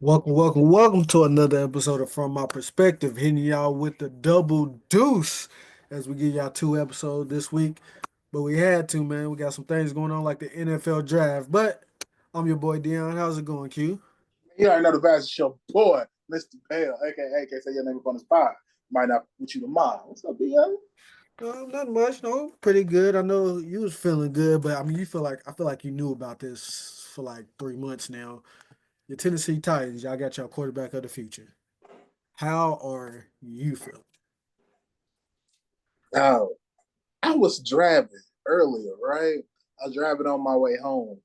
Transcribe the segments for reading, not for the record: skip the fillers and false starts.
Welcome to another episode of From My Perspective, hitting y'all with the double deuce as we give y'all two episodes this week. But we had to, man. We got some things going on like the NFL draft. But I'm your boy Deion. How's it going, Q? You already know the vibes. It's your boy, Mr. Bell, aka can't say your name up on the spot. Might not put you tomorrow. What's up, B.O.? Not much, no. Pretty good. I know you was feeling good, but I mean, I feel like you knew about this for like 3 months now. Your Tennessee Titans, y'all got your quarterback of the future. How are you feeling? Now, I was driving earlier, right? I was driving on my way home,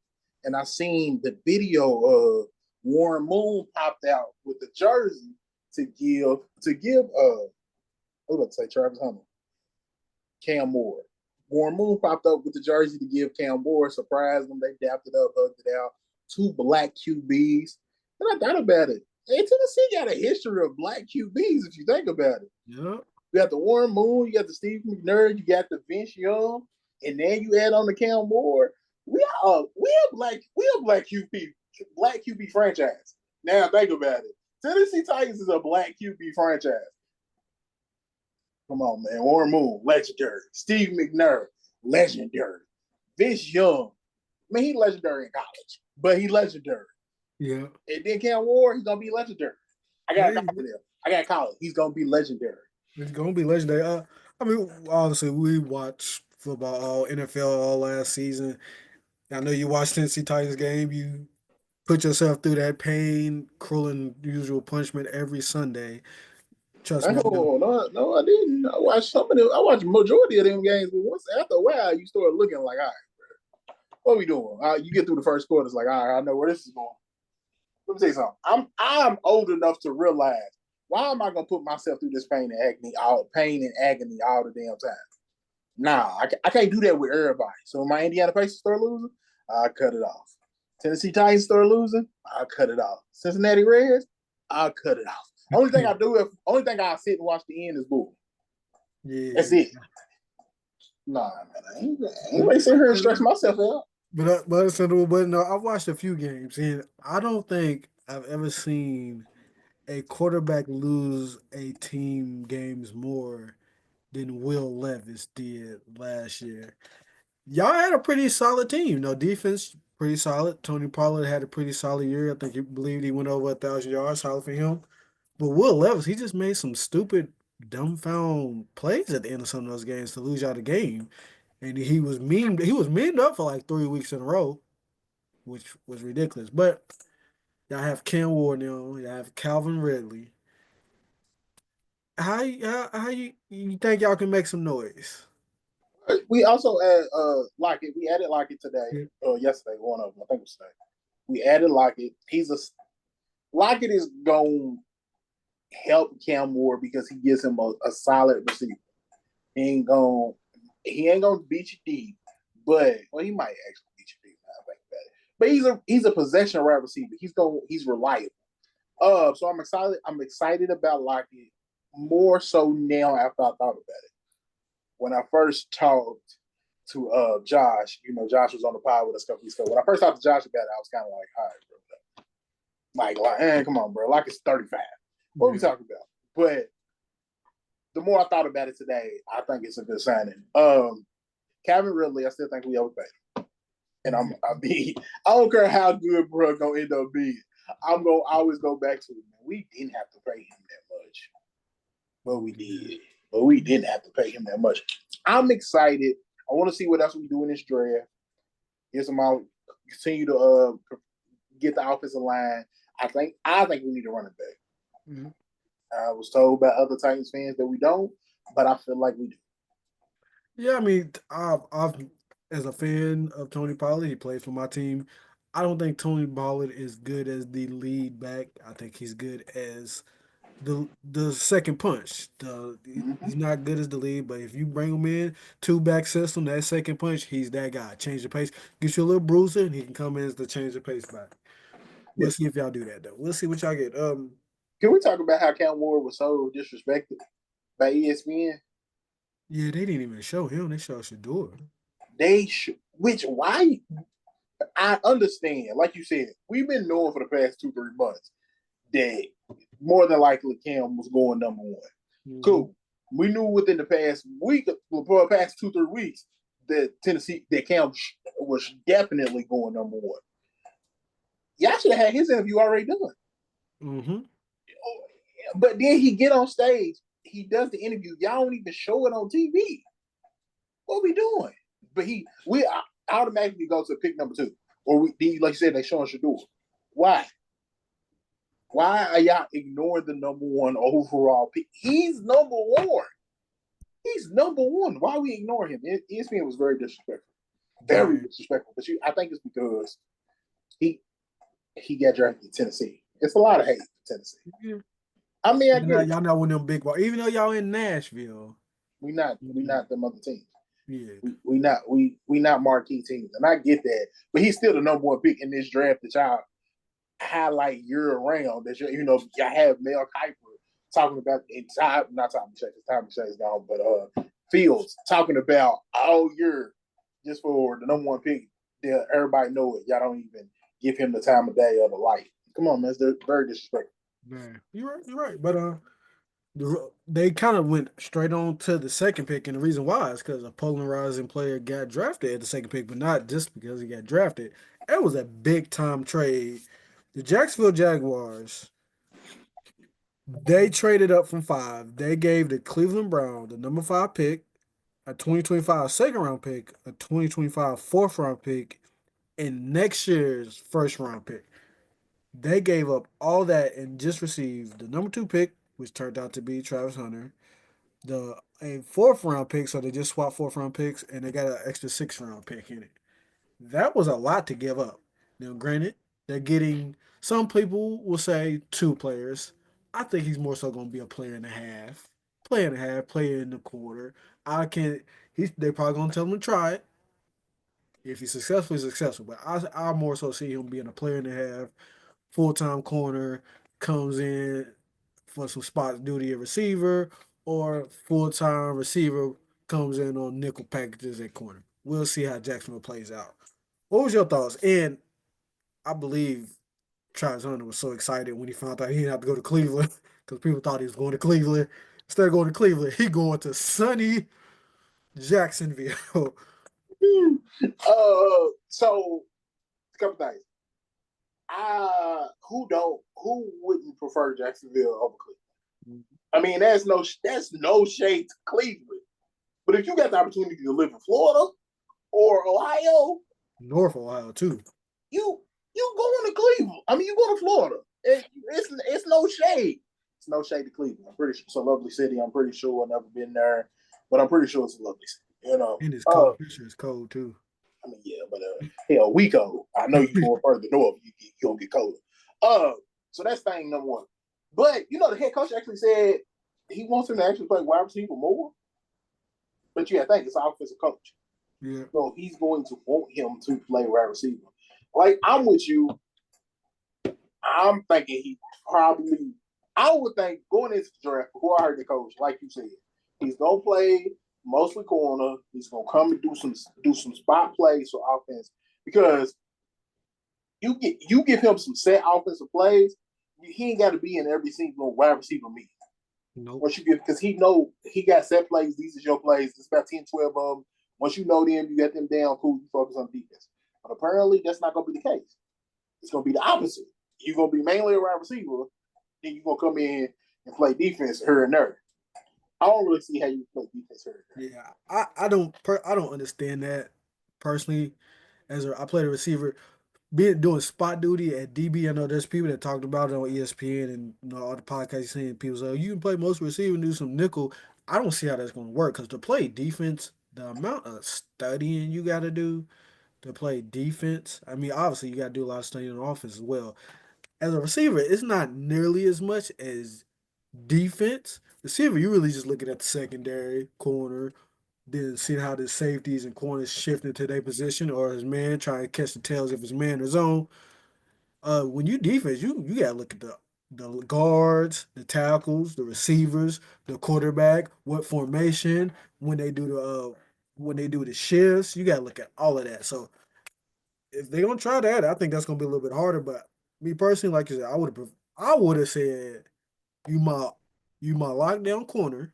and I seen the video of Warren Moon popped out with the jersey to give what did I say, Travis Hunter, Cam Moore. Warren Moon popped up with the jersey to give Cam Moore, surprised them. They dapped it up, hugged it out. Two black QBs. And I thought about it. Hey, Tennessee got a history of black QBs if you think about it. Yeah. You got the Warren Moon, you got the Steve McNair, you got the Vince Young, and then you add on the Cam Moore. We are black QB franchise. Now think about it. Tennessee Titans is a black QB franchise. Come on, man. Warren Moon, legendary. Steve McNair, legendary. Vince Young, man, he legendary in college, but he legendary. Yeah. And then Cam Ward, he's gonna be legendary. I got Yeah. confidence. I got college. He's gonna be legendary. It's gonna be legendary. I mean, honestly, we watched football all NFL all last season. I know you watched Tennessee Titans game. You put yourself through that pain, cruel and usual punishment every Sunday. Trust me, I know. No, I didn't. I watched some of them. I watched majority of them games, but once after a while, you start looking like, all right, what are we doing? You get through the first quarter, it's like, all right, I know where this is going. Let me tell you something. I'm old enough to realize why am I gonna put myself through this pain and agony all the damn time? Nah, I can't do that with everybody. So when my Indiana Pacers start losing, I cut it off. Tennessee Titans start losing, I cut it off. Cincinnati Reds, I cut it off. Only thing I sit and watch the end is bull. That's Yeah. it. Nah, man, I ain't sitting here and stress myself out. But understandable. But no, I've watched a few games, and I don't think I've ever seen a quarterback lose a team games more than Will Levis did last year. Y'all had a pretty solid team. No defense, pretty solid. Tony Pollard had a pretty solid year. I think he believed he went over 1,000 yards. Solid for him. But Will Levis, he just made some stupid, dumbfound plays at the end of some of those games to lose y'all the game. And he was memed. He was memed up for like 3 weeks in a row, which was ridiculous. But y'all have Ken Ward now. Y'all have Calvin Ridley. How you think y'all can make some noise? We also add Lockett. We added Lockett today. Yeah. Yesterday, one of them. I think it was today. We added Lockett. Lockett is going to help Cam Ward because he gives him a solid receiver. He ain't going to beat you deep, but he might actually beat you deep. Now I think about it. But he's a possession right receiver. He's reliable. So I'm excited. I'm excited about Lockett more so now after I thought about it. When I first talked to Josh, Josh was on the pod with us a couple weeks ago. When I first talked to Josh about it, I was kind of like, all right, bro. Come on, bro. Like it's 35. What are we talking about? But the more I thought about it today, I think it's a good signing. Calvin Ridley, I still think we overpaid him. And I don't care how good bro gonna end up being. I'm gonna always go back to it. Man, we didn't have to pay him that much. But we did. But we didn't have to pay him that much. I'm excited. I want to see what else we do in this draft. Get some out, continue to get the offensive line. I think we need to run it back. Mm-hmm. I was told by other Titans fans that we don't, but I feel like we do. Yeah, I mean, I've as a fan of Tony Pollard, he plays for my team. I don't think Tony Pollard is good as the lead back. I think he's good as the second punch. He's Mm-hmm. not good as the lead, but if you bring him in two back system, that second punch, he's that guy. Change the pace, get you a little bruiser, and he can come in as the change the pace back. Yeah. We'll see if y'all do that though. We'll see what y'all get. Can we talk about how Cam Ward was so disrespected by ESPN? Yeah, they didn't even show him. They showed Shedeur. They should. Which why I understand. Like you said, we've been knowing for the past 2-3 months. that more than likely Cam was going number one. Mm-hmm. Cool. We knew within the past week, for the past 2-3 weeks, that Cam was definitely going number one. Y'all should have had his interview already done. Mm-hmm. But then he get on stage, he does the interview. Y'all don't even show it on TV. What we doing? But we automatically go to pick number two, or like you said, they showing Shedeur. Why? Why are y'all ignoring the number one overall pick? He's number one. He's number one. Why are we ignoring him? ESPN was very disrespectful. Very Man. disrespectful. But I think it's because he he got drafted in Tennessee. It's a lot of hate for Tennessee. Yeah. I mean, I Y'all get not, it. y'all not one of them big ball. Even though y'all in Nashville. We Mm-mm. not them other teams. Yeah. We not marquee teams, and I get that. But he's still the number one pick in this draft that y'all highlight year round. That y'all have Mel Kiper talking about in time, not Tommy Shea, because Tommy Shea's gone, but Fields talking about all year just for the number one pick. Everybody know it. Y'all don't even give him the time of day or the light. Come on, man. It's very disrespectful. Man. You're right. You're right. But they kind of went straight on to the second pick, and the reason why is because a polarizing player got drafted at the second pick, but not just because he got drafted. It was a big time trade. The Jacksonville Jaguars, they traded up from five. They gave the Cleveland Browns the number five pick, a 2025 second round pick, a 2025 fourth round pick, and next year's first round pick. They gave up all that and just received the number two pick, which turned out to be Travis Hunter, the a fourth round pick, so they just swapped fourth round picks and they got an extra sixth round pick in it. That was a lot to give up. Now, granted, they're getting some people will say two players. I think he's more so going to be a player and a half, player and a half, player in the quarter. I can't. They probably going to tell him to try it. If he's successful, he's successful. But I more so see him being a player and a half, full time corner, comes in for some spot duty at receiver, or full time receiver comes in on nickel packages at corner. We'll see how Jacksonville plays out. What was your thoughts? And I believe Travis Hunter was so excited when he found out he didn't have to go to Cleveland because people thought he was going to Cleveland. Instead of going to Cleveland, he going to sunny Jacksonville. So a couple things. Who wouldn't prefer Jacksonville over Cleveland? I mean, that's no shade to Cleveland. But if you got the opportunity to live in Florida or Ohio, North Ohio too. you going to Cleveland. I mean, you going to Florida. It's no shade. It's no shade to Cleveland. I'm pretty sure it's a lovely city. I'm pretty sure I've never been there, but I'm pretty sure it's a lovely city. And it's cold. Picture is cold too. I mean, yeah, but hell, we cold. I know you going further north, you'll get colder. So that's thing number one. But the head coach actually said he wants him to actually play wide receiver more. But I think it's an offensive coach. Yeah. So he's going to want him to play wide receiver. Like, I'm with you. I'm thinking he probably, I would think going into the draft, before I heard the coach, like you said, he's going to play mostly corner. He's going to come and do some spot plays for offense because you give him some set offensive plays, he ain't got to be in every single wide receiver meeting. Nope. Once you get, because he got set plays, these is your plays. It's about 10, 12 of them. Once you know them, you got them down, cool, you focus on defense. But apparently that's not going to be the case. It's going to be the opposite. You're going to be mainly a wide receiver, then you're going to come in and play defense here and there. I don't really see how you play defense here and Yeah. I don't understand that personally. I played a receiver. Being doing spot duty at DB, I know there's people that talked about it on ESPN and all the podcasts saying people say, oh, you can play most receiver and do some nickel. I don't see how that's going to work because to play defense, the amount of studying you got to do to play defense. I mean, obviously you got to do a lot of studying on offense as well. As a receiver, it's not nearly as much as defense. Receiver, you really just looking at the secondary corner, then seeing how the safeties and corners shift into their position or his man trying to catch the tails if his man is on. When you defense, you gotta look at the guards, the tackles, the receivers, the quarterback, what formation, when they do the shifts, you gotta look at all of that. So if they're gonna try that, I think that's gonna be a little bit harder. But me personally, like you said, I would have. I would have said you my you my lockdown corner.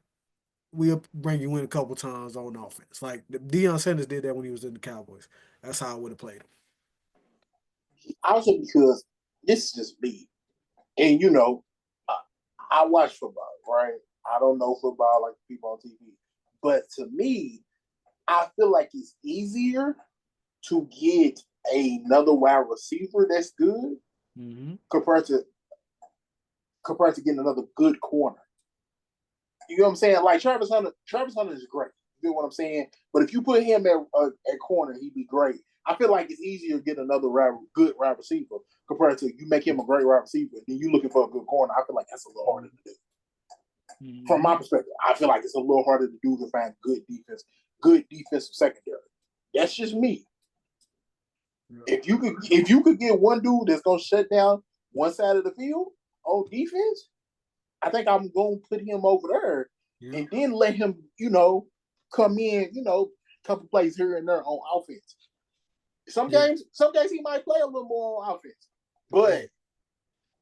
We'll bring you in a couple times on offense. Like Deion Sanders did that when he was in the Cowboys. That's how I would have played him. Also because this is just me, and I watch football, right? I don't know football like people on TV, but to me, I feel like it's easier to get another wide receiver that's good Mm-hmm. compared to getting another good corner. You know what I'm saying? Like Travis Hunter is great. You know what I'm saying? But if you put him at corner, he'd be great. I feel like it's easier to get another good wide receiver compared to you make him a great wide receiver, then you looking for a good corner. I feel like that's a little harder to do. From Mm-hmm. my perspective, I feel like it's a little harder to do to find good defensive secondary. That's just me. Yeah. If you could get one dude that's gonna shut down one side of the field on defense, I think I'm gonna put him over there Yeah. and then let him, come in, a couple plays here and there on offense. Yeah. Some games he might play a little more on offense. Yeah. But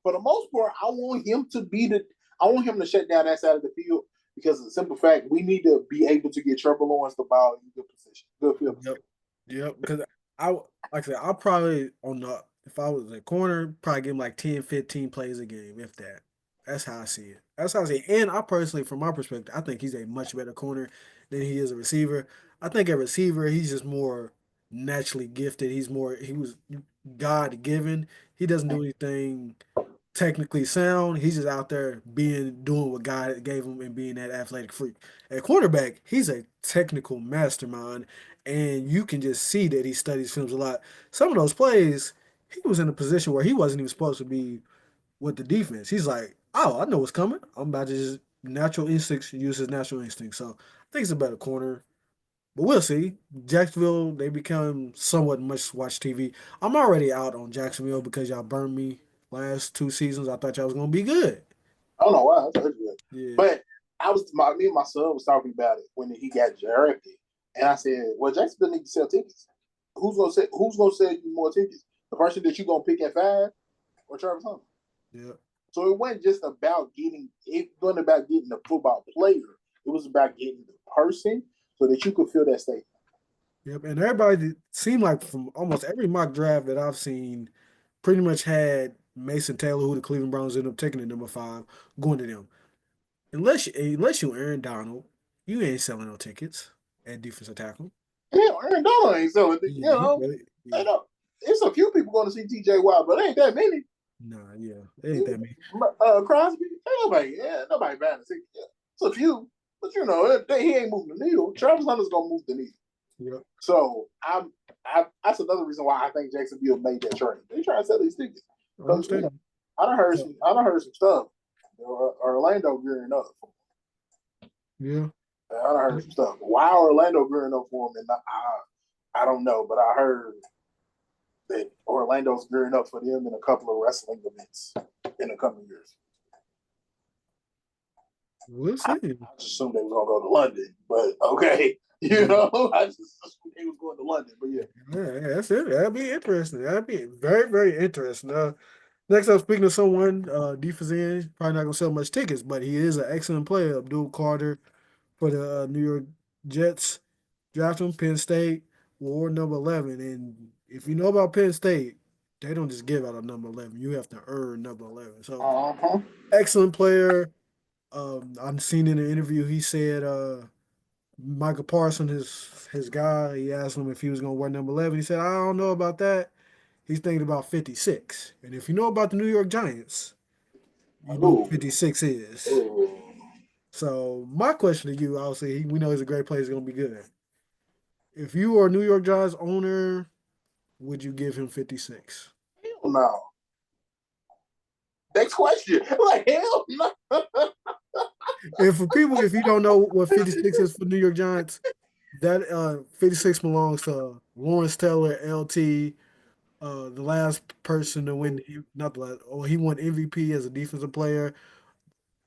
for the most part, I want him to shut down that side of the field because of the simple fact we need to be able to get Trevor Lawrence the ball in good position, good field Yep. position. Yep. Because like I said, I'll probably on the if I was a corner, probably give him like 10, 15 plays a game, if that. That's how I see it. That's how I see it. And I personally, from my perspective, I think he's a much better corner than he is a receiver. I think a receiver, he's just more naturally gifted. He was God given. He doesn't do anything technically sound. He's just out there doing what God gave him and being that athletic freak. At quarterback, he's a technical mastermind, and you can just see that he studies films a lot. Some of those plays, he was in a position where he wasn't even supposed to be with the defense. He's like, oh, I know what's coming. I'm about to just natural instincts, use his natural instincts. So I think it's a better corner. But we'll see. Jacksonville, they become somewhat much watch TV. I'm already out on Jacksonville because y'all burned me last 2 seasons. I thought y'all was gonna be good. I don't know why that's good, Yeah. but me and my son was talking about it when he got drafted, and I said, "Well, Jacksonville need to sell tickets. Who's gonna sell you more tickets? The person that you gonna pick at five or Travis Hunter?" Yeah. So it wasn't just about getting the football player. It was about getting the person so that you could feel that statement. Yep. And everybody seemed like from almost every mock draft that I've seen pretty much had Mason Taylor, who the Cleveland Browns ended up taking at number 5, going to them. Unless you Aaron Donald, you ain't selling no tickets at defensive tackle. Hell, Aaron Donald ain't selling it. Yeah, he really, They yeah. don't. It's a few people going to see T.J. Watt, but ain't that many. Nah, yeah. It ain't that many. Crosby, nobody buying a ticket. Yeah. It's a few, but he ain't moving the needle. Travis Hunter's gonna move the needle. Yep. So that's another reason why I think Jacksonville made that trade. They trying to sell these tickets I because understand. I done heard some stuff. Orlando gearing up. Yeah. I done heard some stuff. Why Orlando gearing up for him? And I don't know, but I heard that Orlando's gearing up for them in a couple of wrestling events in a couple of years. We'll I, see. I just assumed they was gonna go to London, but okay, Yeah. I just assumed they was going to London. But yeah, Yeah, that's it. That'd be interesting. That'd be very, very interesting. Next up, speaking of someone, defense end, probably not gonna sell much tickets, but he is an excellent player. Abdul Carter for the New York Jets. Drafted him, Penn State, wore number 11. And if you know about Penn State, they don't just give out a number 11. You have to earn number 11. So, uh-huh. excellent player. I've seen in an interview, he said Michael Parsons, his guy, he asked him if he was going to wear number 11. He said, I don't know about that. He's thinking about 56. And if you know about the New York Giants, you know what Ooh, 56 is. ooh. So, my question to you, obviously, we know he's a great player, he's going to be good. If you are a New York Giants owner, would you give him 56? Hell no. Next question. Like hell no. And for people, if you don't know what 56 is for New York Giants, that 56 belongs to Lawrence Taylor, LT, the last person to win, not the last, oh, he won MVP as a defensive player,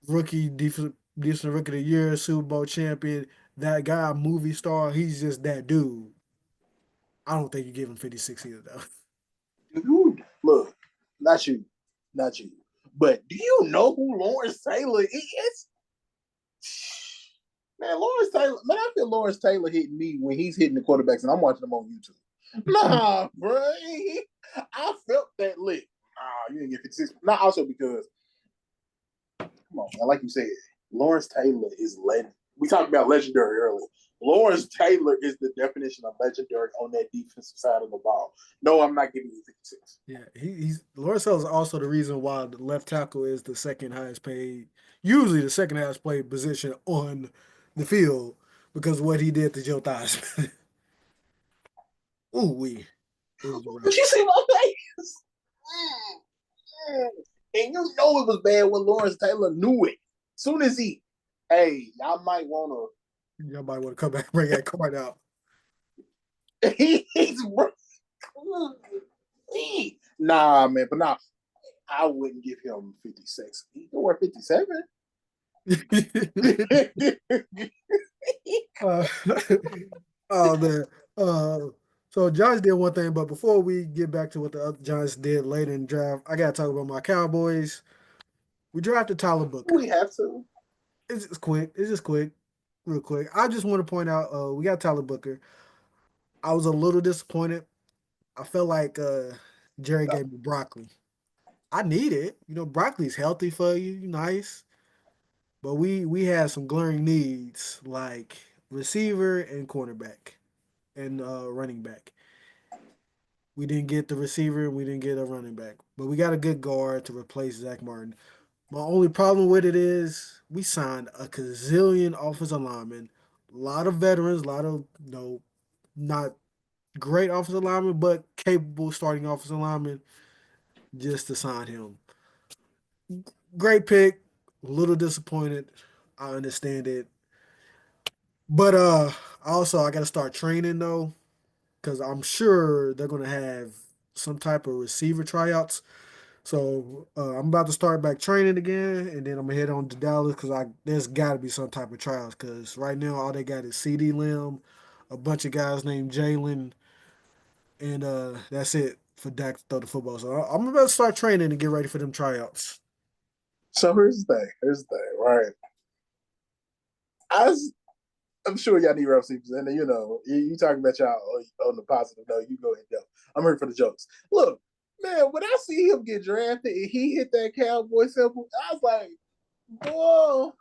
defensive rookie of the year, Super Bowl champion. That guy, movie star, he's just that dude. I don't think you give him 56 either, though. Dude, look, not you, not you. But do you know who Lawrence Taylor is? Man, Lawrence Taylor. Man, I feel Lawrence Taylor hitting me when he's hitting the quarterbacks, and I'm watching them on YouTube. Nah, bro. I felt that lick. Nah, you didn't get 56. Not also because, come on, man, like you said, Lawrence Taylor is legend. We talked about legendary earlier. Lawrence Taylor is the definition of legendary on that defensive side of the ball. No, I'm not giving you 56. Yeah, he's Lawrence Hill is also the reason why the left tackle is the second highest paid, usually the second highest paid position on the field because of what he did to Joe Theismann. Ooh, it was But rough. you see my face? And you know it was bad when Lawrence Taylor knew it. Soon as hey, y'all might want Y'all might want to come back, bring that card out. to. He's nah, man, but nah, I wouldn't give him 56. He can wear 57. uh, oh man. Uh, so Giants did one thing, but before we get back to what the other Giants did later in the draft, I gotta talk about my Cowboys. We drafted Tyler Booker. We have to. It's just quick. It's just quick, real quick. I just want to point out, we got Tyler Booker. I was a little disappointed. I felt like Jerry gave me broccoli. I need it. You know, broccoli's healthy for you, nice. But we had some glaring needs like receiver and cornerback and running back. We didn't get the receiver, we didn't get a running back, but we got a good guard to replace Zach Martin. My only problem with it is we signed a gazillion offensive linemen, a lot of veterans, a lot of not great offensive linemen, but capable starting offensive linemen just to sign him. Great pick, a little disappointed. I understand it. But also I gotta start training though, because I'm sure they're gonna have some type of receiver tryouts. So I'm about to start back training again, and then I'm gonna head on to Dallas because I there's got to be some type of trials. Because right now all they got is CD Limb, a bunch of guys named Jalen, and that's it for Dak to throw the football. So I'm about to start training and get ready for them tryouts. So here's the thing. Here's the thing, right? I I'm sure y'all need receivers, and you know, you talking about y'all on the positive note. You go ahead, go. I'm here for the jokes. Look, man, when I see him get drafted and he hit that cowboy symbol, I was like, "Whoa,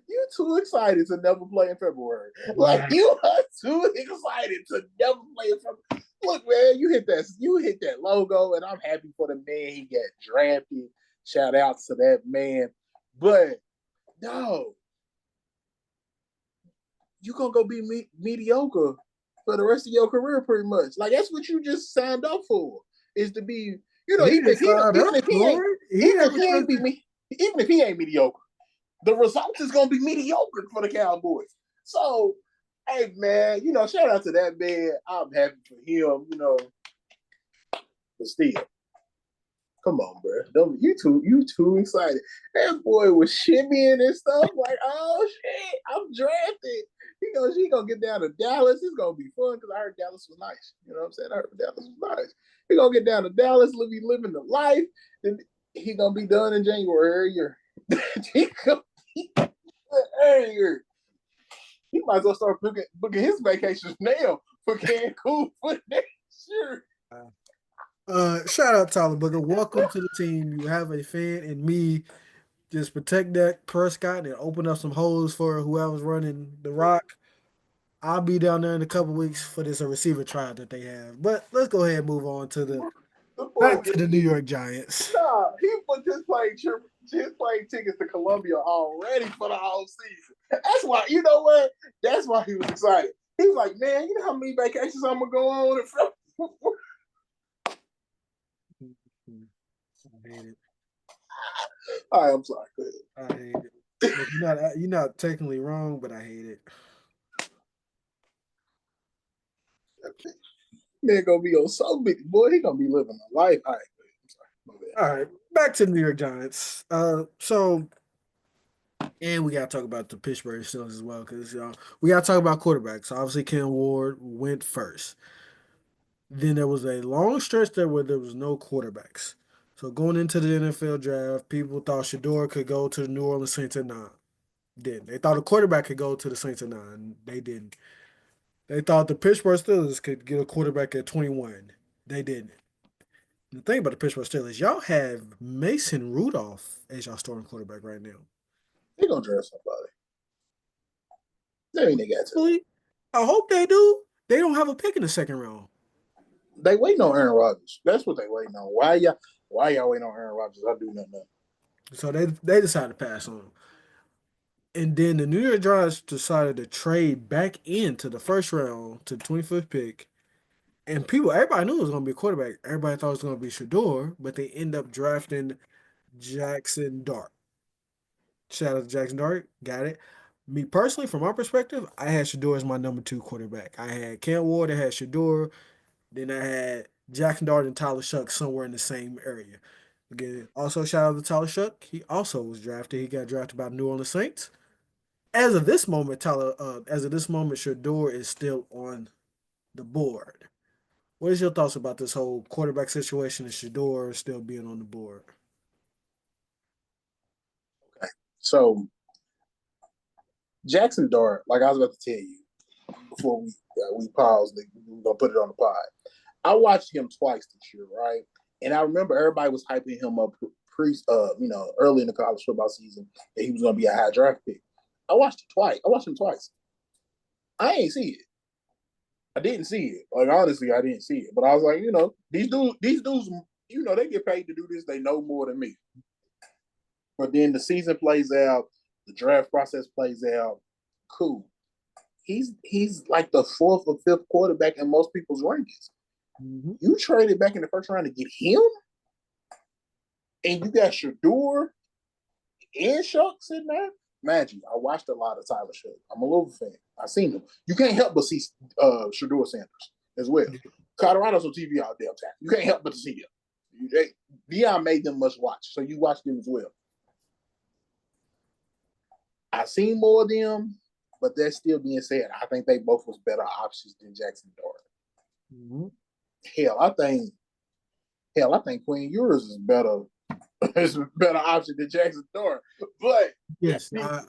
you too excited to never play in February. Like Wow. you are too excited to never play in February. Look, man, you hit that logo, and I'm happy for the man he got drafted. Shout out to that man. But no, you gonna go be mediocre for the rest of your career, pretty much. Like that's what you just signed up for, is to be, you know, He didn't sign up for it. He even if never he said ain't be me, even if he ain't mediocre, the result is gonna be mediocre for the Cowboys. So, hey man, you know, shout out to that man. I'm happy for him, you know, but still, come on, bro. Don't, you too excited. That boy was shimmying and stuff. Like, oh shit, I'm drafted. He gonna get down to Dallas. It's gonna be fun because I heard Dallas was nice. You know what I'm saying? I heard Dallas was nice. He gonna get down to Dallas, be living the life. Then he gonna be done in January. He gonna be earlier. He might as well start booking his vacations now for Cancun for next year. Shout out Tyler Booker. Welcome to the team. You have a fan in me. Just protect that Prescott and open up some holes for whoever's running the rock. I'll be down there in a couple weeks for this receiver trial that they have. But let's go ahead and move on to the The boy back to was the New York Giants. nah. He booked his plane tickets to Colombia already for the whole season. That's why you know what? That's why he was excited. He was like, man, you know how many vacations I'm gonna go on in February? I hate it. All right, I'm sorry. Go I hate it. Look, you're not technically wrong, but I hate it. ahead. Man gonna be on so big, boy. He gonna be living a life. All right, I'm sorry. My bad. All right, back to the New York Giants. And we gotta talk about the Pittsburgh Steelers as well, because we gotta talk about quarterbacks. Obviously, Ken Ward went first. Then there was a long stretch there where there was no quarterbacks. So going into the NFL draft, people thought Shedeur could go to the New Orleans Saints at 9. Didn't. They thought a quarterback could go to the Saints at 9. They didn't. They thought the Pittsburgh Steelers could get a quarterback at 21. They didn't. The thing about the Pittsburgh Steelers, y'all have Mason Rudolph as y'all starting quarterback right now. They gonna draft somebody. They mean they got to. Really? I hope they do. They don't have a pick in the second round. They waiting on Aaron Rodgers. That's what they waiting on. Why y'all waiting on Aaron Rodgers? I do nothing. So they decided to pass on him. And then the New York Giants decided to trade back into the first round to the 25th pick. And everybody knew it was going to be a quarterback. Everybody thought it was going to be Shador, but they end up drafting Jackson Dart. Shout out to Jackson Dart. Got it. Me personally, from my perspective, I had Shador as my number two quarterback. I had Cam Ward, I had Shador, then I had Jackson Dart and Tyler Shuck somewhere in the same area. Again, also shout out to Tyler Shuck. He also was drafted. He got drafted by the New Orleans Saints. As of this moment, Shador is still on the board. What is your thoughts about this whole quarterback situation and Shador still being on the board? Okay. So Jackson Dart, like I was about to tell you before we paused, we are gonna put it on the pod. I watched him twice this year, right? And I remember everybody was hyping him up early in the college football season that he was gonna be a high draft pick. I watched it twice. I watched him twice. I ain't see it. I didn't see it. Like honestly, I didn't see it. But I was like, these dudes, they get paid to do this. They know more than me. But then the season plays out, the draft process plays out. Cool. He's like the fourth or fifth quarterback in most people's rankings. Mm-hmm. You traded back in the first round to get him, and you got Shedeur and Shuck sitting there. Magic. I watched a lot of Tyler Shuck. I'm a little fan. I seen him. You can't help but see Shedeur Sanders as well. Colorado's on TV all damn time. You can't help but to see him. Deion made them must watch, so you watched them as well. I seen more of them, but that still being said, I think they both was better options than Jackson Dart. Mm-hmm. Hell, I think Quinn Ewers is better. Is a better option than Jackson Dart. But yes, yeah,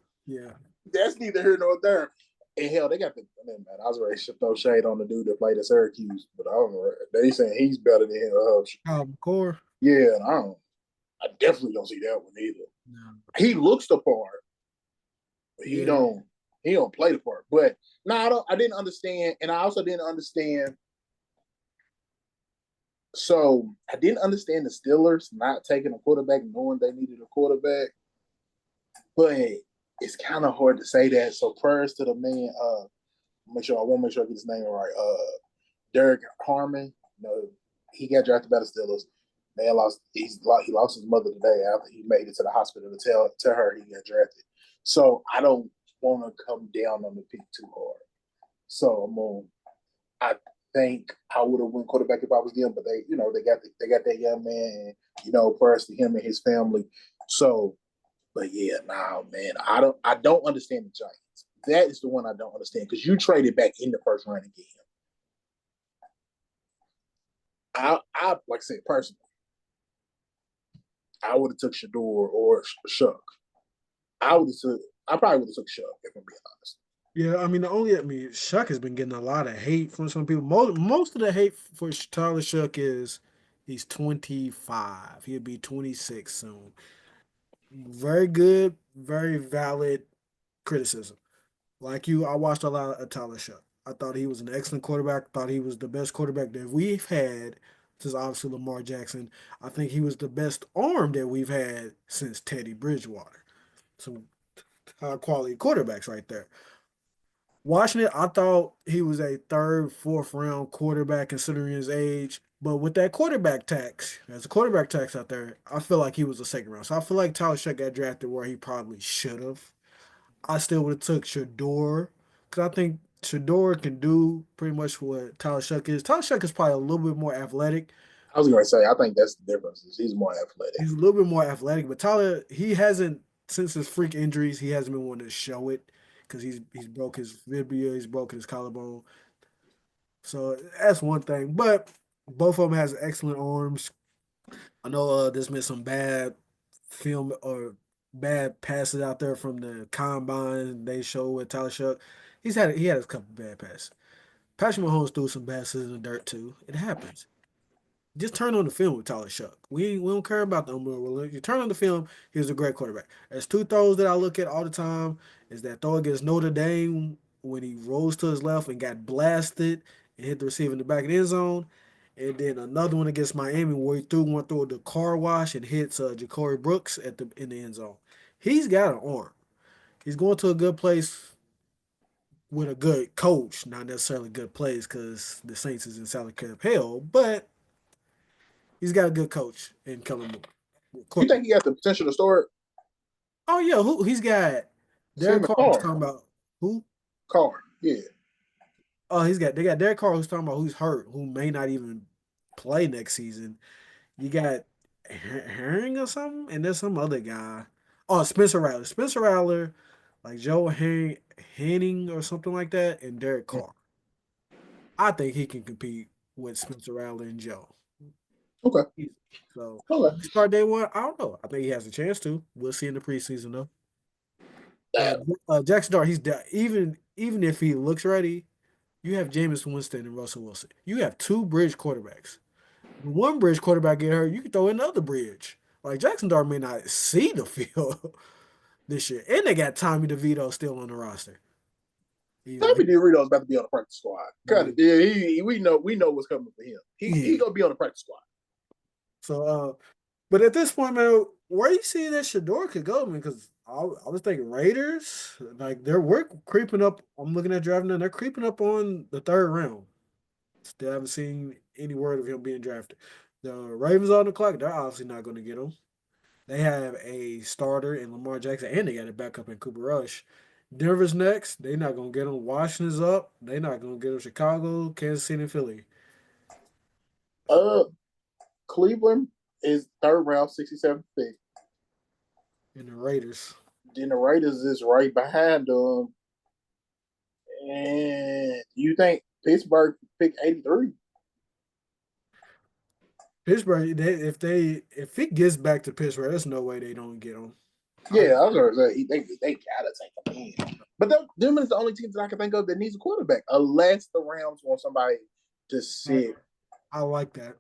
that's neither here nor there. And hell, they got man. I was ready to throw shade on the dude that played at Syracuse, but I don't know. They saying he's better than him. McCord. Yeah, and I definitely don't see that one either. No. He looks the part, but he don't play the part. But no, I didn't understand, and I also didn't understand. So I didn't understand the Steelers not taking a quarterback, knowing they needed a quarterback. But it's kind of hard to say that. So prayers to the man. I want to make sure I get his name right. Derek Harmon. He got drafted by the Steelers. Man he lost his mother today after he made it to the hospital to tell her he got drafted. So I don't want to come down on the pick too hard. So I think I would have went quarterback if I was them, but they got that young man, and prayers to him and his family. So, but yeah, man, I don't understand the Giants. That is the one I don't understand because you traded back in the first round to get him. I like I said personally, I would have took Shedeur or Shuck. I probably would have took Shuck if I'm being honest. Yeah, Shuck has been getting a lot of hate from some people. Most of the hate for Tyler Shuck is he's 25. He'll be 26 soon. Very good, very valid criticism. Like you, I watched a lot of Tyler Shuck. I thought he was an excellent quarterback. Thought he was the best quarterback that we've had since obviously Lamar Jackson. I think he was the best arm that we've had since Teddy Bridgewater. Some high quality quarterbacks right there. Watching it, I thought he was a third, fourth round quarterback considering his age. But with that quarterback tax, there's a quarterback tax out there, I feel like he was a second round. So I feel like Tyler Shuck got drafted where he probably should have. I still would have took Shedeur because I think Shedeur can do pretty much what Tyler Shuck is. Tyler Shuck is probably a little bit more athletic. I was going to say, I think that's the difference. He's more athletic. He's a little bit more athletic, but Tyler, he hasn't, since his freak injuries, he hasn't been one to show it because he's broke his fibula, he's broken his collarbone. So that's one thing. But both of them has excellent arms. I know there's been some bad film or bad passes out there from the combine they show with Tyler Shuck. He had a couple bad passes. Patrick Mahomes threw some passes in the dirt too. It happens. Just turn on the film with Tyler Shuck. We don't care about the unbelievable. You turn on the film. He was a great quarterback. There's two throws that I look at all the time. Is that throw against Notre Dame when he rose to his left and got blasted and hit the receiver in the back of the end zone, and then another one against Miami where he threw one through the car wash and hits Ja'Cory Brooks at the in the end zone. He's got an arm. He's going to a good place with a good coach, not necessarily good plays because the Saints is in salary cap hell, but he's got a good coach in Kellen You Moore. think he got the potential to start? Oh yeah, who he's got? Sam Derek Carr who's McCarr. talking about who? Carr. Yeah. Oh, they got Derek Carr who's talking about who's hurt, who may not even play next season. You got Herring or something, and there's some other guy. Oh, Spencer Rattler. Spencer Rattler, like Joe Henning or something like that, and Derek Carr. I think he can compete with Spencer Rattler and Joe. Okay. So Okay. start day one, I don't know. I think he has a chance to. We'll see in the preseason though. Uh, Damn. Jackson Dart, even if he looks ready, you have Jameis Winston and Russell Wilson. You have two bridge quarterbacks. When one bridge quarterback get hurt, you can throw another bridge. Like Jackson Dart may not see the field this year, and they got Tommy DeVito still on the roster. You know, Tommy DeVito's about to be on the practice squad. Cut it. he, Yeah, we know what's coming for him. He yeah. gonna be on the practice squad. So, but at this point, man, where you see that Shedeur could go, man? Because I was thinking Raiders, like we're creeping up. I'm looking at drafting them. They're creeping up on the third round. Still haven't seen any word of him being drafted. The Ravens on the clock. They're obviously not going to get him. They have a starter in Lamar Jackson, and they got a backup in Cooper Rush. Denver's next. They're not going to get him. Washington's up. They're not going to get him. Chicago, Kansas City, and Philly. Uh, Cleveland is third round, 67th pick. And the Raiders. Then the Raiders is right behind them. And you think Pittsburgh pick 83? Pittsburgh, if it gets back to Pittsburgh, there's no way they don't get him. Yeah, I was gonna say they gotta take him in. But them is the only teams that I can think of that needs a quarterback, unless the Rams want somebody to I, sit. I like that.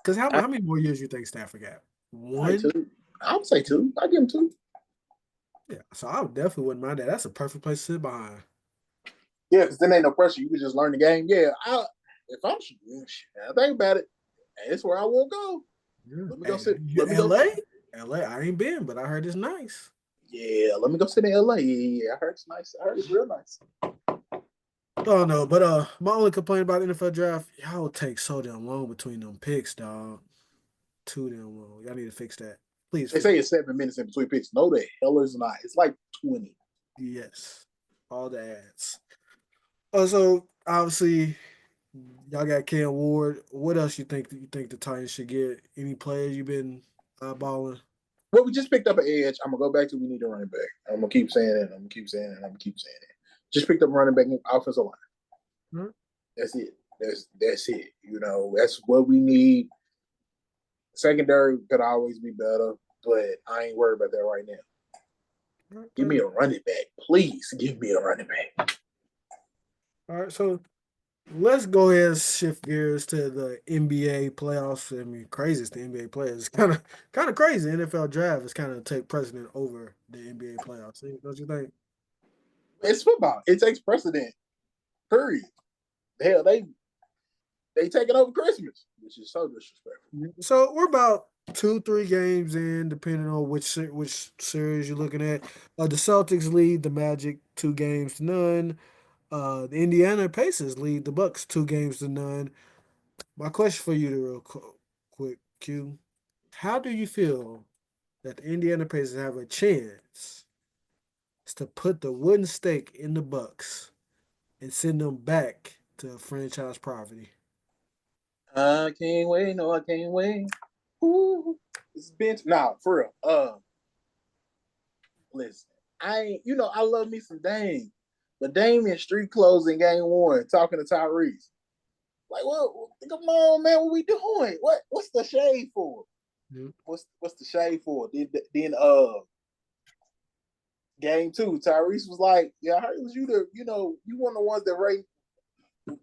Because how, I how many more years you think Stafford got? say One? two. I would say two. I give him two. Yeah. So I definitely wouldn't mind that. That's a perfect place to sit behind. Yeah, because then ain't no pressure. You can just learn the game. Yeah, if I'm I think about it, that's where I will go. Yeah. Let me go Hey, sit. Let me go. LA? LA, I ain't been, but I heard it's nice. Yeah, let me go sit in LA. Yeah, I heard it's nice. I heard it's real nice. Oh no, but my only complaint about the NFL draft, y'all take so damn long between them picks, dog. Too damn long. Y'all need to fix that. Please They fix say it. it's 7 minutes in between picks. No, the hell is not. It's like 20. Yes. All the ads. Also, obviously, y'all got Cam Ward. What else you think the Titans should get? Any players you been eyeballing? Well, we just picked up an edge. I'm gonna go back to we need a running back. I'm gonna keep saying it. I'm gonna keep saying it. I'm gonna keep saying it. Just picked up a running back in offensive line. Hmm? That's it. That's it. You know, that's what we need. Secondary could always be better, but I ain't worried about that right now. Give me Okay. a running back, please. Give me a running back. All right. So let's go ahead and shift gears to the NBA playoffs. I mean, crazy is the NBA players. It's kind of crazy. The NFL draft is kind of take precedent over the NBA playoffs. Don't you think? It's football. It takes precedent. Period. Hell, they take it over Christmas, which is so disrespectful. So we're about 2, 3 games in, depending on which series you're looking at. The Celtics lead the Magic 2 games to none. The Indiana Pacers lead the Bucks 2 games to none. My question for you, to real quick, Q: how do you feel that the Indiana Pacers have a chance to put the wooden stake in the Bucks and send them back to franchise poverty? I can't wait. No, I can't wait. Ooh, it's been nah for real. Listen, I love me some Dame, but Dame in street clothes in game one talking to Tyrese. Like, well, come on, man, what we doing? What's the shade for? Yeah. What's the shade for? Then game two, Tyrese was like, yeah, I heard it was you the you one of the ones that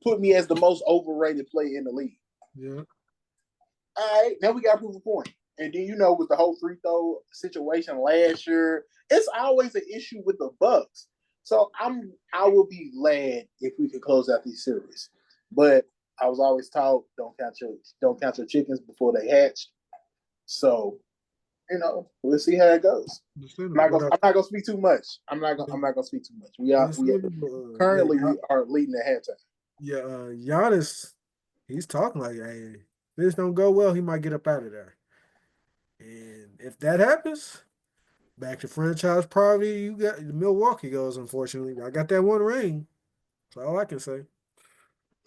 put me as the most overrated player in the league. Yeah. All right, now we got to prove a point. And then with the whole free throw situation last year, it's always an issue with the Bucks. So I will be glad if we could close out these series. But I was always taught don't count your chickens before they hatch. So we'll see how it goes. What I'm up? not gonna speak too much. I'm not gonna speak too much. We Yeah, currently we are leading at halftime. yeah. Giannis, he's talking like, hey, if this don't go well, he might get up out of there. And if that happens, back to franchise property, you got Milwaukee goes. Unfortunately, I got that one ring. That's all I can say.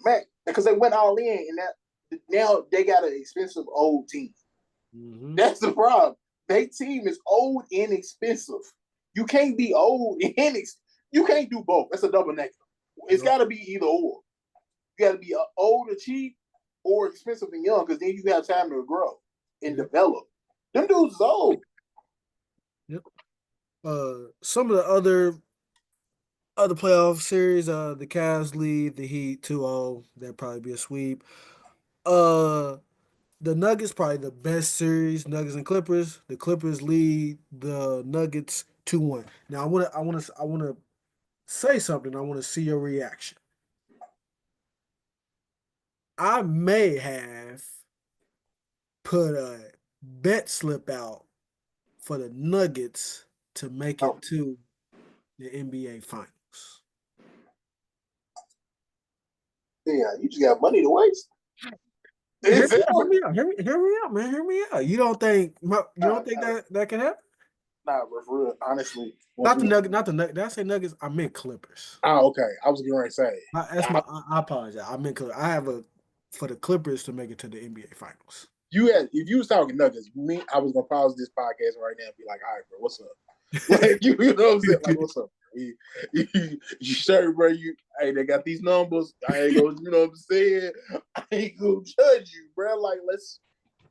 Man, because they went all in, and that now they got an expensive old team. Hmm. That's the problem. Their team is old and expensive. You can't be old and you can't do both. That's a double negative. It's Yep. got to be either or. You got to be old or cheap, or expensive and young, because then you have time to grow and Yep. develop. Them dudes is old. Yep. Some of the other playoff series, the Cavs lead the Heat 2-0. That'd probably be a sweep. Uh, the Nuggets probably the best series. Nuggets and Clippers. The Clippers lead the Nuggets 2-1. Now I wanna say something. I want to see your reaction. I may have put a bet slip out for the Nuggets to make Oh, it to the NBA Finals. yeah, you just got money to waste. Hear It's me out, hear hell. me out, hear me out, man. Hear me out. You Nah, don't think nah, that can happen? nah, for real, honestly. Once Not the we, Nuggets, not the Nuggets. Did I say Nuggets? I meant Clippers. okay. I was going to say, That's I, I apologize. I meant Clippers. I have a for the Clippers to make it to the NBA Finals. if you was talking Nuggets, I was gonna pause this podcast right now and be like, all right, bro, what's up? Like you know what I'm saying? Like, what's up? You sure, bro? Hey, they got these numbers. I ain't gonna, you know what I'm saying? I ain't gonna judge you, bro. Like, let's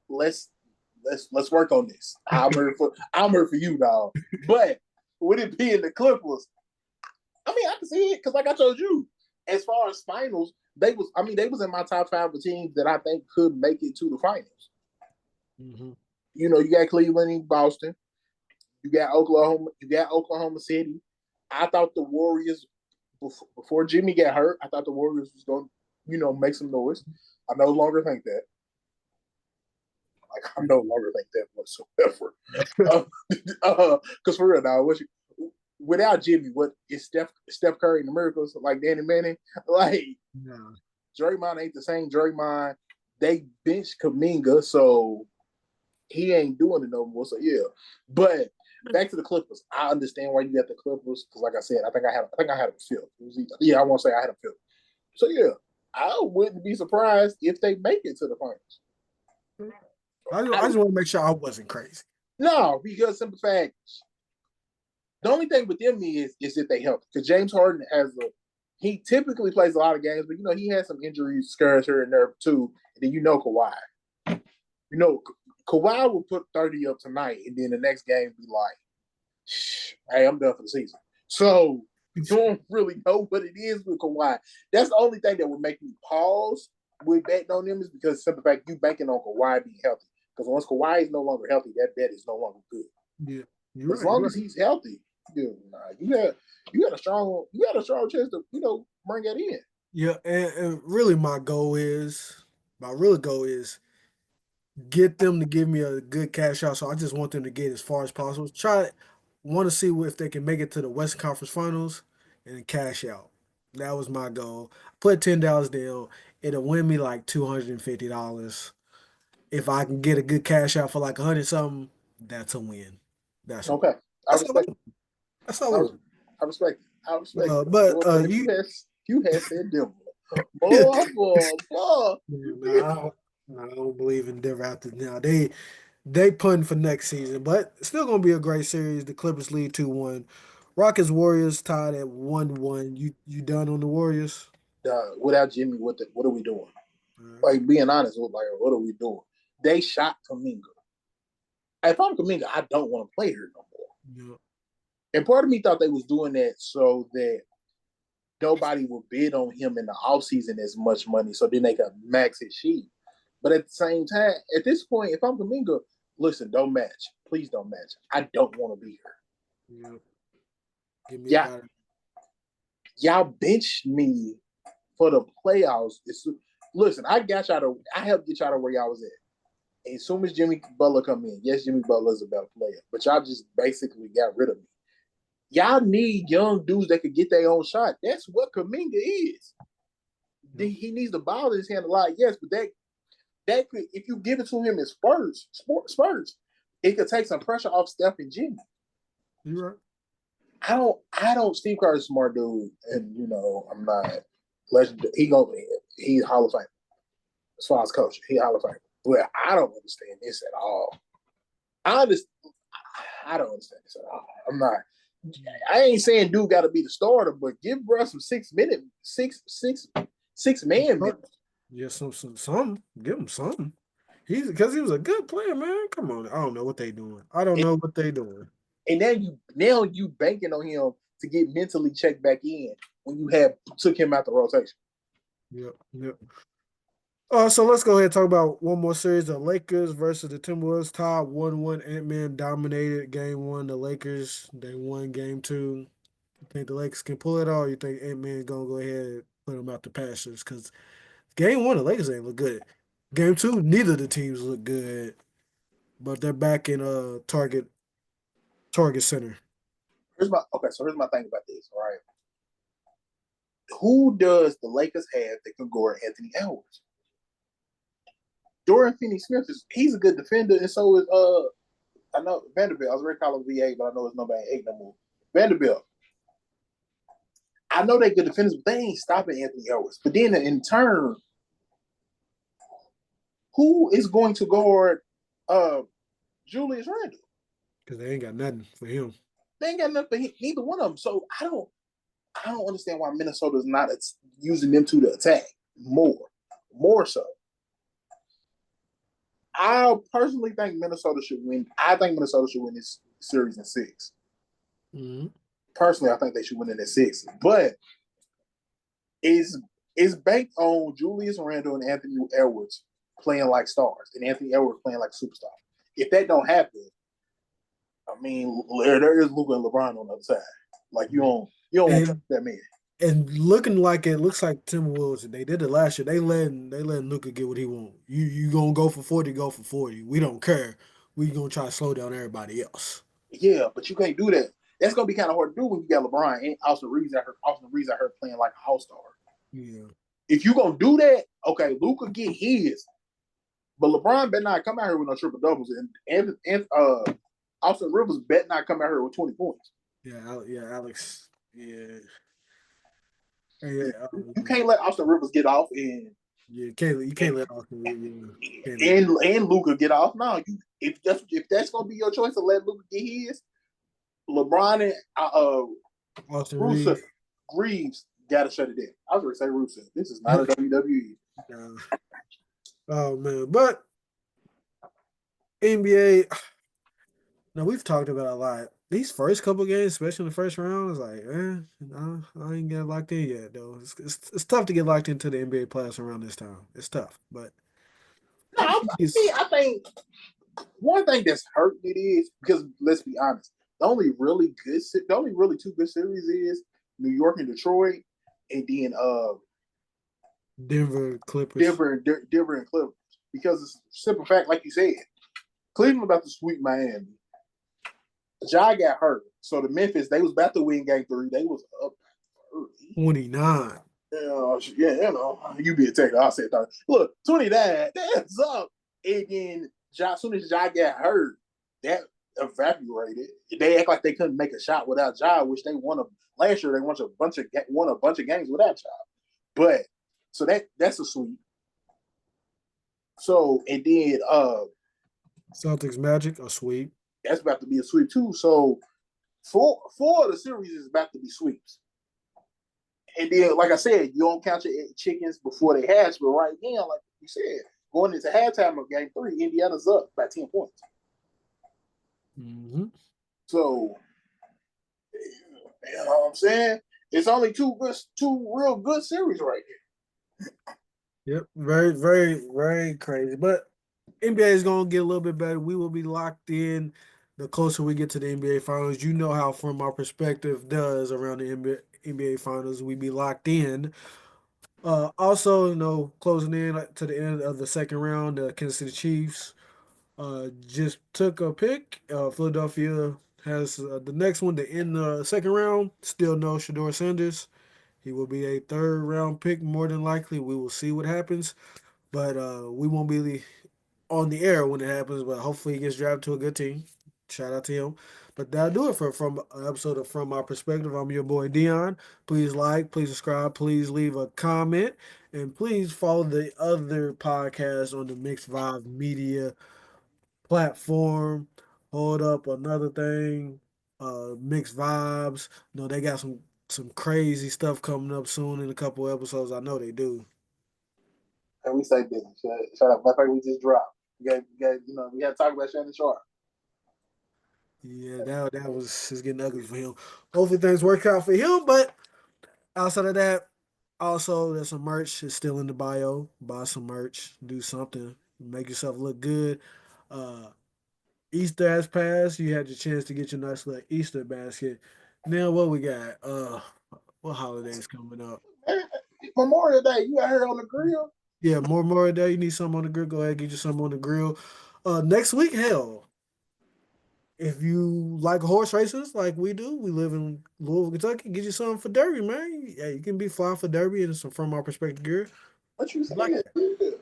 let's work on this. I'm here for you, dog. But with it being the Clippers, I mean, I can see it because, like I told you, as far as finals, they was in my top five of teams that I think could make it to the finals. Hmm. You got Cleveland and Boston. You got Oklahoma City. I thought the Warriors before Jimmy got hurt. I thought the Warriors was going to make some noise. I no longer think that. Like I no longer think that whatsoever. Because for real now, without Jimmy, what is Steph Curry and the Miracles like Danny Manning? Like No. Draymond ain't the same Draymond. They benched Kaminga, so he ain't doing it no more. So yeah, but back to the Clippers. I understand why you got the Clippers because, like I said, I had a feel. Yeah, I won't say I had a feel. So yeah, I wouldn't be surprised if they make it to the finals. I just want to make sure I wasn't crazy. No, because simple fact, the only thing with them is that they help because James Harden he typically plays a lot of games, but he has some injuries, scars here and there too. And then Kawhi. You know, Kawhi will put 30 up tonight, and then the next game be like, hey, I'm done for the season. So you don't really know what it is with Kawhi. That's the only thing that would make me pause with betting on them is because simple fact you banking on Kawhi being healthy. Because once Kawhi is no longer healthy, that bet is no longer good. Yeah, But as you're long right. as he's healthy, you got a strong chance to bring that in. Yeah, and really my real goal is get them to give me a good cash out. So I just want them to get as far as possible. Want to see if they can make it to the Western Conference Finals and cash out. That was my goal. Put $10 down. It'll win me like $250. If I can get a good cash out for like 100 something, that's a win. That's a win. Okay, I That's all I respect. want. That's all I I, want. I respect it. I respect it. But But you had said Denver. Boy. I don't believe in Denver after now. They punting for next season, but it's still gonna be a great series. The Clippers lead 2-1. Rockets Warriors tied at 1-1. You done on the Warriors? Without Jimmy, what are we doing? Like being honest, with like what are we doing? They shot Kaminga. If I'm Kaminga, I don't want to play here no more. Yeah. And part of me thought they was doing that so that nobody would bid on him in the offseason as much money, so then they could max his sheet. But at the same time, at this point, if I'm Kaminga, listen, don't match. Please don't match. I don't want to be here. Yeah. Get me Yeah, out of y'all benched me for the playoffs. Listen, I helped get y'all to where y'all was at. As soon as Jimmy Butler come in, yes, Jimmy Butler is a better player, but y'all just basically got rid of me. Y'all need young dudes that could get their own shot. That's what Kaminga is. He needs the ball in his hand a lot, yes, but that could, if you give it to him in spurts, it could take some pressure off Steph and Jimmy. You're right. I don't. Steve Kerr's a smart dude, and I'm not legendary. He's Hall of Fame as far as coach. He Hall of Fame. But I don't understand this at all. I don't understand this at all. I'm not. I ain't saying dude got to be the starter, but give bro some 6 minute, six man minutes. Yeah, some. Give him something. Because he was a good player, man. Come on, I don't know what they doing. I don't know what they doing. And now you banking on him to get mentally checked back in when you took him out the rotation. Yep. So let's go ahead and talk about one more series. The Lakers versus the Timberwolves tied 1-1. Ant-Man dominated game one. The Lakers, they won game two. You think the Lakers can pull it off? Or you think Ant-Man going to go ahead and put them out the pastures? Because game one, the Lakers ain't look good. Game two, neither of the teams look good. But they're back in Target Center. Here's my thing about this, right? Who does the Lakers have that can guard Anthony Edwards? Dorian Finney-Smith he's a good defender, and so is I know Vanderbilt. I was already calling VA, but I know it's nobody 8 no more. Vanderbilt. I know they're good defenders, but they ain't stopping Anthony Edwards. But then in turn, who is going to guard Julius Randle? Because they ain't got nothing for him. They ain't got nothing for neither one of them. So I don't understand why Minnesota's not using them to the attack more so. I personally think Minnesota should win. I think Minnesota should win this series in 6. Mm-hmm. Personally, I think they should win it in 6. But is banked on Julius Randle and Anthony Edwards playing like stars and Anthony Edwards playing like a superstar. If that don't happen, I mean, there is Luka and LeBron on the other side. Like you don't want to that man. And looks like Timberwolves. They did it last year. They letting Luka get what he want. You gonna go for 40, go for 40. We don't care. We gonna try to slow down everybody else. Yeah, but you can't do that. That's gonna be kind of hard to do when you got LeBron and Austin Reeves. Austin Reeves I heard playing like an all-star. Yeah. If you gonna do that, okay, Luka get his, but LeBron better not come out here with no triple doubles, and Austin Rivers better not come out here with 20 points. Yeah, Alex. Yeah. You can't let Austin Rivers get off and you can't let Austin and Luka get off. No, if that's gonna be your choice to let Luka get his, LeBron and Austin Reeves gotta shut it down. I was gonna say Rusev. This is not a WWE. Oh man, but NBA. Now we've talked about a lot. These first couple games, especially in the first round, is like, I ain't get locked in yet though. It's tough to get locked into the NBA playoffs around this time. It's tough, but no, I think one thing that's hurting it is because let's be honest, the only really two good series is New York and Detroit, and then Denver Clippers. Denver and Clippers. Because it's a simple fact, like you said, Cleveland about to sweep Miami. Ja got hurt. So the Memphis, they was about to win game 3. They was up 29. You be a taker. I'll say 30. Look, 29, that's up. And then as soon as Ja got hurt, that evaporated. They act like they couldn't make a shot without Ja, which they won last year. They won a bunch of games without Ja. But so that's a sweep. So and then Celtics Magic a sweep. That's about to be a sweep too. So four of the series is about to be sweeps. And then, like I said, you don't count your chickens before they hatch. But right now, like You said going into halftime of game 3, Indiana's up by 10 points. Mm-hmm. So, you know what I'm saying? It's only two real good series right here. Yep. Very, very, very crazy. But NBA is gonna get a little bit better. We will be locked in the closer we get to the NBA finals. You know how from our perspective does around the NBA finals. We be locked in. Also, closing in to the end of the second round, the Kansas City Chiefs just took a pick. Philadelphia has the next one to end the second round. Still no Shedeur Sanders. He will be a third round pick more than likely. We will see what happens, but we won't be on the air when it happens. But hopefully, he gets drafted to a good team. Shout out to him. But that'll do it for from an episode of From My Perspective. I'm your boy Dion. Please like, please subscribe, please leave a comment, and please follow the other podcasts on the Mixed Vibe Media platform. Hold up, another thing. Mixed Vibes. They got some crazy stuff coming up soon in a couple episodes. I know they do. And we say business. Shut up. I think we just dropped. We got to talk about Shannon Sharp. Yeah, that was it's getting ugly for him. Hopefully things work out for him. But outside of that, also there's some merch. It's still in the bio. Buy some merch. Do something. Make yourself look good. Uh, Easter has passed. You had your chance to get your nice little Easter basket. Now what we got? What holidays coming up? Memorial Day, you out here on the grill? Yeah, more Day. You need something on the grill. Go ahead, get you something on the grill. Next week, hell, if you like horse races like we do, we live in Louisville, Kentucky. Get you something for Derby, man. Yeah, you can be fly for Derby and some from our perspective gear. What you Like saying? that.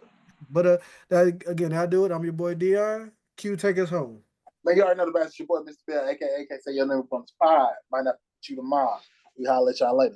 But that again, I do it. I'm your boy Dion. Q, take us home. Man, you already know the best. It's your boy, Mr. Bell, aka say your name from the pod. Might not put you tomorrow. We holler at y'all later.